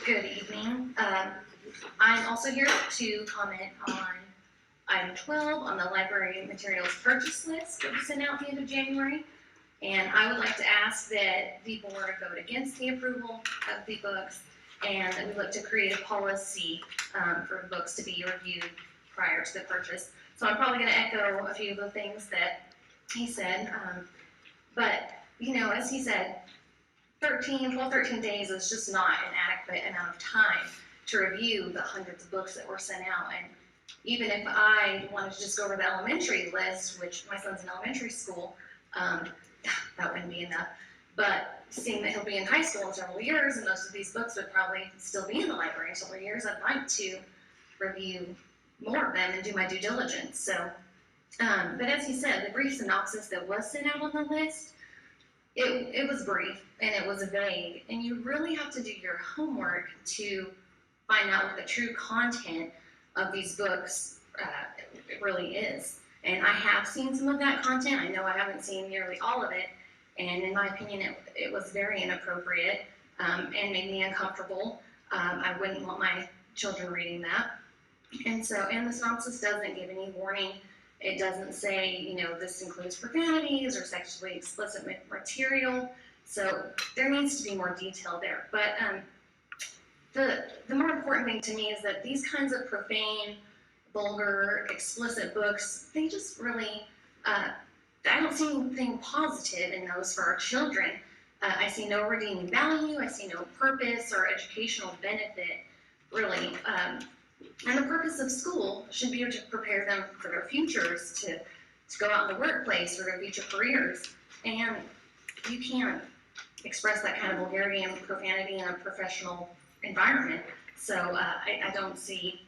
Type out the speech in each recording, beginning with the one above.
Good evening. I'm also here to comment on item 12 on the library materials purchase list that was sent out at the end of January. And I would like to ask that people were to vote against the approval of the books and that we look to create a policy for books to be reviewed prior to the purchase. So I'm probably going to echo a few of the things that he said. But, you know, as he said, 12, 13 days is just not an adequate amount of time to review the hundreds of books that were sent out. And even if I wanted to just go over the elementary list, which my son's in elementary school, that wouldn't be enough. But seeing that he'll be in high school in several years, and most of these books would probably still be in the library in several years, I'd like to review more of them and do my due diligence. So, but as he said, the brief synopsis that was sent out on the list, it was brief and it was vague, and you really have to do your homework to find out what the true content of these books really is. And I have seen some of that content. I know I haven't seen nearly all of it, and in my opinion, it was very inappropriate and made me uncomfortable. I wouldn't want my children reading that. And the synopsis doesn't give any warning. It doesn't say, you know, this includes profanities or sexually explicit material. So there needs to be more detail there. But the more important thing to me is that these kinds of profane, vulgar, explicit books, they just really, I don't see anything positive in those for our children. I see no redeeming value. I see no purpose or educational benefit, really. And the purpose of school should be to prepare them for their futures, to go out in the workplace for their future careers. And you can't express that kind of vulgarity and profanity in a professional environment. So I don't see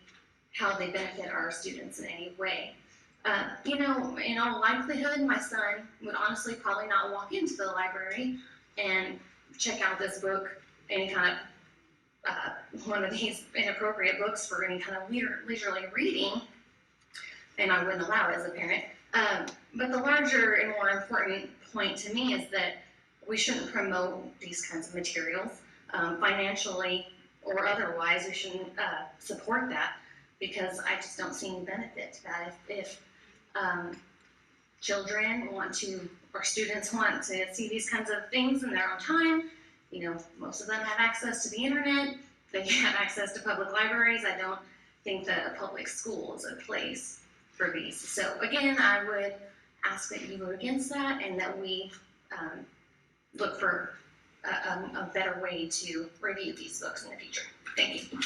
how they benefit our students in any way. You know, in all likelihood, my son would honestly probably not walk into the library and check out this book, any kind of one of these inappropriate books for any kind of leisurely reading, and I wouldn't allow it as a parent. But the larger and more important point to me is that we shouldn't promote these kinds of materials financially or otherwise. We shouldn't support that, because I just don't see any benefit to that. If children want to, or students want to see these kinds of things in their own time, you know, most of them have access to the internet. They have access to public libraries. I don't think that a public school is a place for these. So again, I would ask that you vote against that and that we look for a better way to review these books in the future. Thank you.